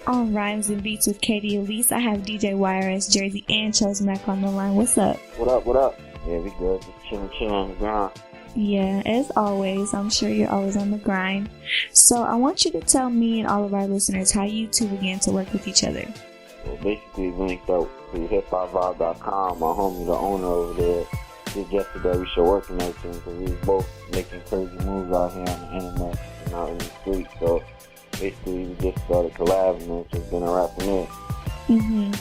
On Rhymes and Beats with Katie Alyce, I have DJ YRS Jerzy and Chox-Mak on the line. What's up? What up, what up? Yeah, we good. Just chilling on the ground. Yeah, as always, I'm sure you're always on the grind. So I want you to tell me and all of our listeners how you two began to work with each other. Well, basically, we linked up through hiphopvibe.com. My homie, the owner over there, just yesterday we should work and everything, because we was both making crazy moves out here on the internet and out in the street. So basically, we just started collabing, and it's just been a wrap from there.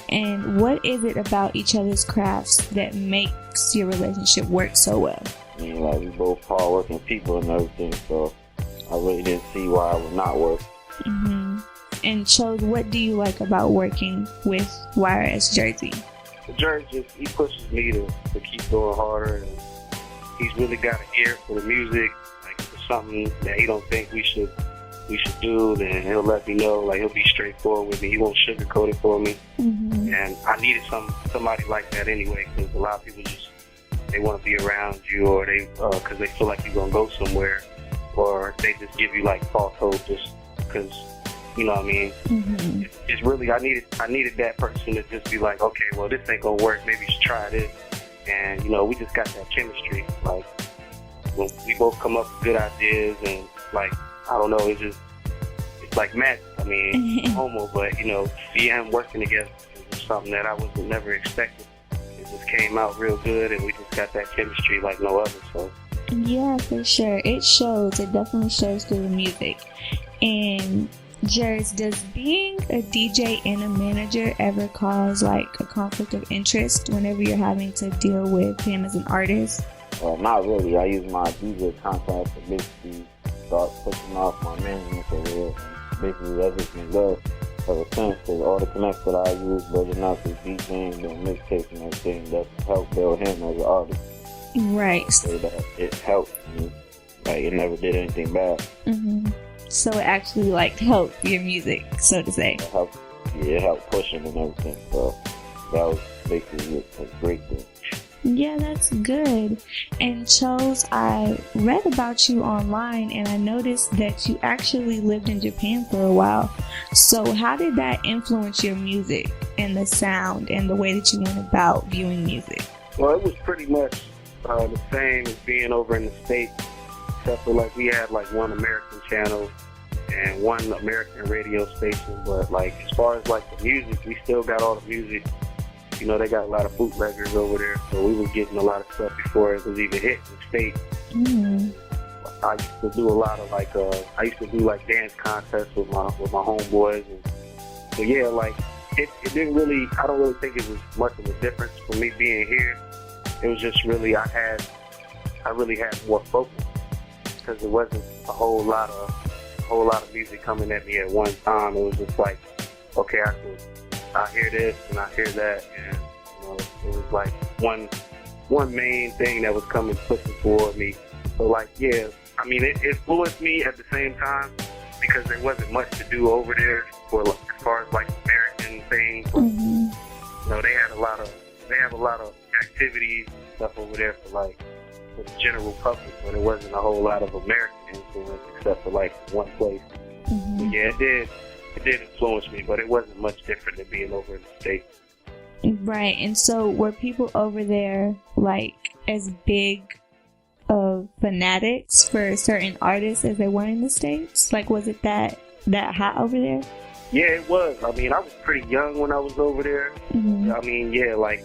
And what is it about each other's crafts that makes your relationship work so well? I mean, like, we both hard-working people and everything, so I really didn't see why it would not work. And Chose, what do you like about working with YRS Jerzy? Jerzy, he pushes me to keep going harder, and he's really got an ear for the music. Like, if it's something that he don't think we should do, then he'll let me know. Like, he'll be straightforward with me. He won't sugarcoat it for me. And I needed somebody like that anyway, because a lot of people they want to be around you, or because they feel like you're gonna go somewhere, or they just give you like false hope just because, you know what I mean. It's really I needed that person to just be like, okay, well, this ain't gonna work. Maybe you should try this. And you know, we just got that chemistry. Like, when we both come up with good ideas, and like, I don't know, it's like magic. I mean, homo, but you know, see him working together is something that I was never expecting. It just came out real good, and we just got that chemistry like no other. So yeah, for sure, it shows. It definitely shows through the music. And Jerzy, does being a DJ and a manager ever cause like a conflict of interest whenever you're having to deal with him as an artist? Not really. I use my DJ contacts to basically start pushing off my management career. Basically, that's just been good ever since, because all the connects that I use, building up his DJing, doing mixtapes and everything, that's helped build him as an artist. Right. So that it helped me. Like, it never did anything bad. So it actually like helped your music, so to say. It helped pushing and everything. So that was basically a great thing. Yeah, that's good. And Chose, I read about you online, and I noticed that you actually lived in Japan for a while. So how did that influence your music and the sound and the way that you went about viewing music? well, it was pretty much the same as being over in the States, except for like we had like one American channel and one American radio station. But like as far as like the music, we still got all the music. You know, they got a lot of bootleggers over there, so we was getting a lot of stuff before it was even hit in the States. I used to do a lot of like dance contests with my homeboys, and so yeah, like it didn't really. I don't really think it was much of a difference for me being here. It was just really I really had more focus because it wasn't a whole lot of music coming at me at one time. It was just like, okay, I hear this and I hear that, and you know, it was like one main thing that was coming pushing toward me. So like, yeah, I mean, it influenced me at the same time because there wasn't much to do over there for like, as far as like American things. You know, they have a lot of activities and stuff over there for the general public, but it wasn't a whole lot of American influence except for like one place. So yeah, it did influence me, but it wasn't much different than being over in the States. Right. And so were people over there like as big of fanatics for certain artists as they were in the States? Like, was it that hot over there? Yeah, it was. I mean, I was pretty young when I was over there. I mean, yeah, like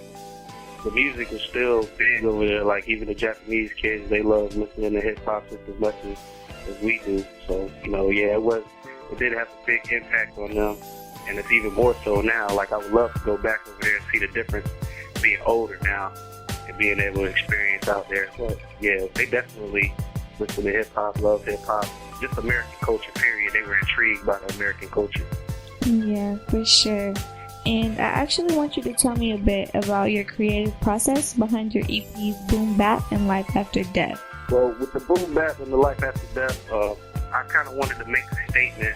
the music was still big over there. Like even the Japanese kids, they love listening to hip hop just as much as we do. So, you know, yeah, it did have a big impact on them, and it's even more so now. Like, I would love to go back over there and see the difference being older now and being able to experience out there. But yeah, they definitely listen to hip-hop, love hip-hop, just American culture, period. They were intrigued by the American culture. Yeah, for sure. And I actually want you to tell me a bit about your creative process behind your EPs Boom Bap and Life After Death. Well, with the Boom Bap and the Life After Death, I kind of wanted to make a statement,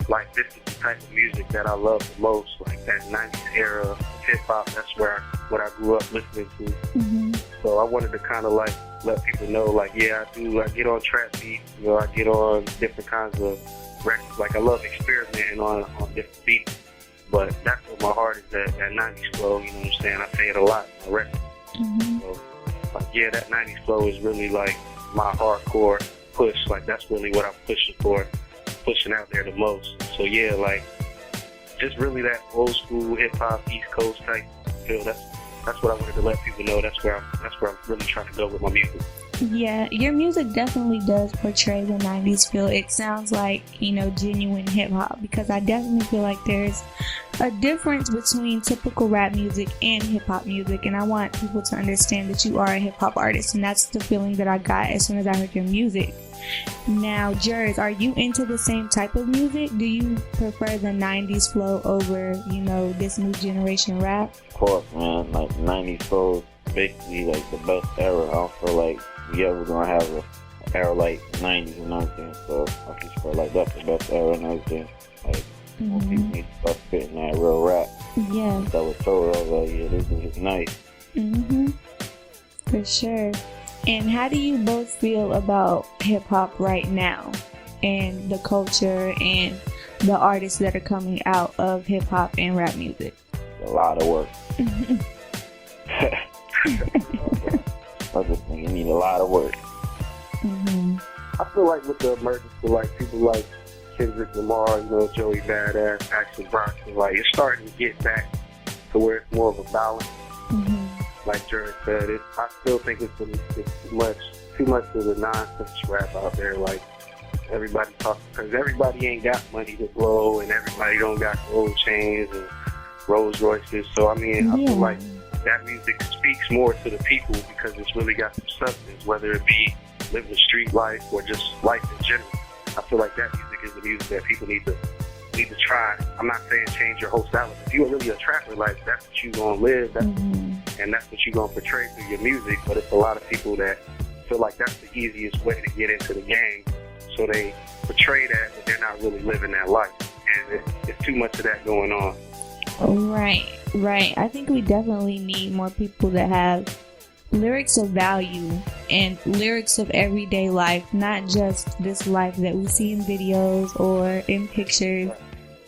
like this is the type of music that I love the most, like that 90s era of hip-hop. That's what I grew up listening to. So I wanted to kind of like let people know, like, yeah, I get on trap beats, you know, I get on different kinds of records. Like I love experimenting on different beats, but that's what my heart is at, that 90s flow, you know what I'm saying? I say it a lot in my records. So, like, yeah, that 90s flow is really like my hardcore push. Like, that's really what I'm pushing out there the most. So, yeah, like, just really that old school hip hop, East Coast type feel. That's what I wanted to let people know. That's where I'm really trying to go with my music. Yeah, your music definitely does portray the 90s feel. It sounds like, genuine hip hop, because I definitely feel like there's a difference between typical rap music and hip hop music, and I want people to understand that you are a hip hop artist, and that's the feeling that I got as soon as I heard your music. Now, Jers, are you into the same type of music? Do you prefer the 90s flow over, this new generation rap? Of course, man. Like, 90s flow is basically like the best era. I don't feel like we ever gonna have an era like 90s and everything. So I just feel like that's the best era and everything. Like, more people need to start spitting that real rap. Yeah. That was told, I was like, yeah, this is nice. For sure. And how do you both feel about hip hop right now and the culture and the artists that are coming out of hip hop and rap music? A lot of work. I just think you need a lot of work. I feel like with the emergence of like people like Kendrick Lamar, Joey Badass, Action Bronson, like it's starting to get back to where it's more of a balance. Like Jared said, I still think it's too much of the nonsense rap out there. Like everybody talks, because everybody ain't got money to blow, and everybody don't got gold chains and Rolls Royces. So I mean, I feel like that music speaks more to the people because it's really got some substance, whether it be living the street life or just life in general. I feel like that music is the music that people need to try. I'm not saying change your whole style. If you're really a trapper, like that's what you're gonna live, and that's what you're gonna portray through your music. But it's a lot of people that feel like that's the easiest way to get into the game, so they portray that, but they're not really living that life. And it's too much of that going on. Right. I think we definitely need more people that have lyrics of value and lyrics of everyday life, not just this life that we see in videos or in pictures,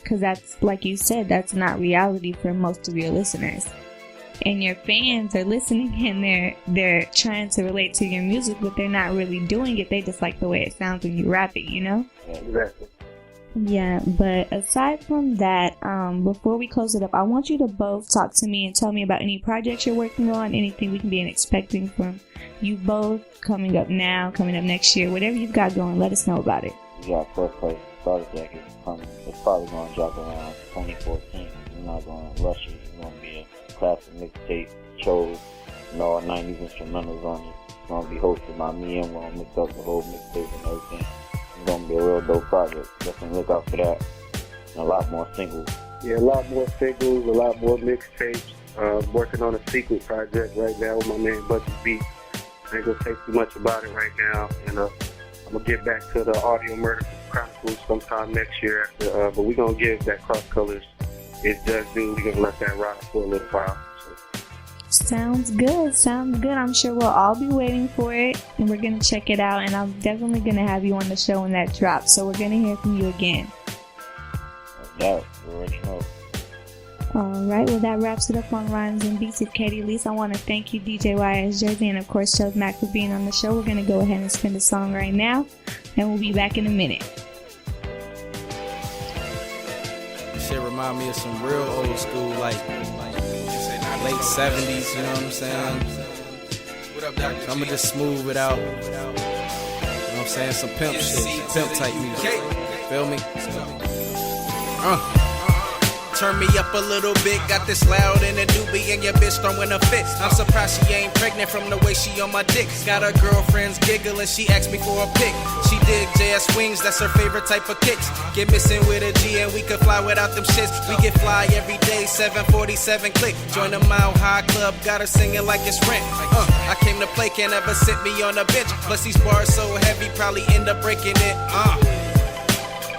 because that's, like you said, that's not reality for most of your listeners. And your fans are listening and they're trying to relate to your music, but they're not really doing it. They just like the way it sounds when you rap it, Exactly. Yeah, but aside from that, before we close it up, I want you to both talk to me and tell me about any projects you're working on, anything we can be expecting from you both coming up now, coming up next year, whatever you've got going, let us know about it. We got first place starter jacket coming. It's probably going to drop around 2014. We're not going to rush it. It's going to be a classic mixtape, shows, and all 90s instrumentals on it. It's going to be hosted by me, and we're going to mix up the whole mixtape and everything. It's going to be a real dope project. Definitely look out for that. And a lot more singles. Yeah, a lot more singles, a lot more mixtapes. Working on a secret project right now with my man Buddy Beats. I ain't going to say too much about it right now. And I'm going to get back to the Audio Murder Chronicles sometime next year. After, but we're going to give that Cross Colors its just due. We're going to let that rock for a little while. Sounds good. I'm sure we'll all be waiting for it, and we're going to check it out, and I'm definitely going to have you on the show when that drops, so we're going to hear from you again. Yeah, we already know. Alright, well that wraps it up on Rhymes and Beats with Katie Alyce. I want to thank you, DJ YRS Jerzy, and of course Chox-Mak, for being on the show. We're going to go ahead and spin the song right now, and we'll be back in a minute. Shit remind me of some real old school, like late 70s, you know what I'm saying? I'm gonna just smooth it out. You know what I'm saying? Some pimp shit, pimp type music. Feel me? Turn me up a little bit, got this loud in a doobie and your bitch throwing a fit. I'm surprised she ain't pregnant from the way she on my dick. Got her girlfriends giggling, she asked me for a pic. She dig JS swings, that's her favorite type of kicks. Get missing with a G and we could fly without them shits. We get fly every day, 747 click. Join the Mile High Club, got her singing like it's rent. I came to play, can't ever sit me on a bench. Plus these bars so heavy, probably end up breaking it.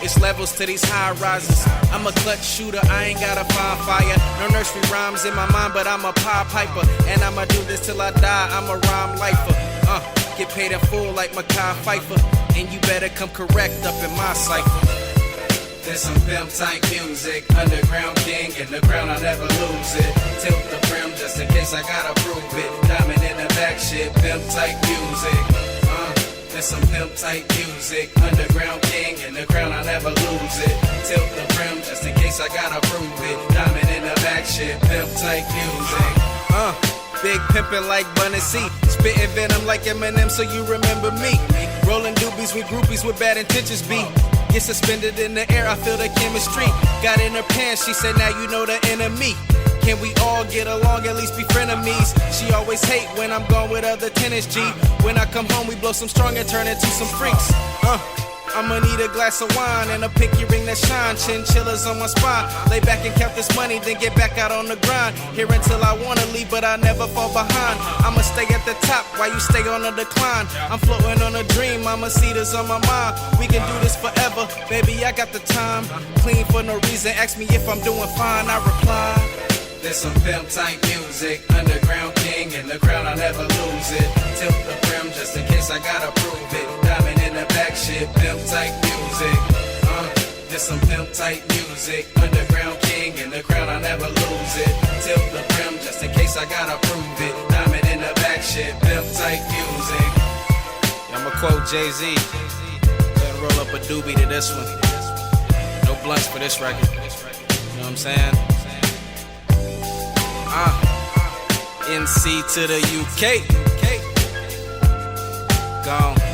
It's levels to these high rises. I'm a clutch shooter, I ain't gotta find fire. No nursery rhymes in my mind, but I'm a pie piper. And I'ma do this till I die, I'm a rhyme lifer. Get paid in full like Makai Pfeiffer. And you better come correct up in my cipher. There's some pimp type music, underground king in the ground, I never lose it. Tilt the brim just in case I gotta prove it. Diamond in the back, shit, pimp type music. There's some pimp type music, underground king in the ground, I never lose it. Tilt the brim just in case I gotta prove it. Diamond in the back, shit, pimp type music. Big pimpin' like Bunny C, spittin' venom like Eminem, so you remember me. Rolling doobies with groupies with bad intentions be. Get suspended in the air, I feel the chemistry. Got in her pants, she said now you know the enemy. Can we all get along, at least be frenemies? She always hate when I'm gone with other tennis G. When I come home, we blow some strong and turn into some freaks. I'ma need a glass of wine and a pinky ring that shine. Chinchillas on my spine. Lay back and count this money, then get back out on the grind. Here until I wanna leave, but I never fall behind. I'ma stay at the top while you stay on the decline. I'm floating on a dream, I'ma see this on my mind. We can do this forever, baby, I got the time. Clean for no reason, ask me if I'm doing fine, I reply. There's some pimp type music, underground king in the ground, I never lose it. Tilt the brim just in case I gotta prove it. Diamond in the back, shit, pimp type music. There's some pimp type music, underground king in the ground, I never lose it. Tilt the brim just in case I gotta prove it. Diamond in the back, shit, pimp type music. I'ma quote Jay-Z. Gonna roll up a doobie to this one. No blunts for this record. You know what I'm saying? NC to the UK. Gone.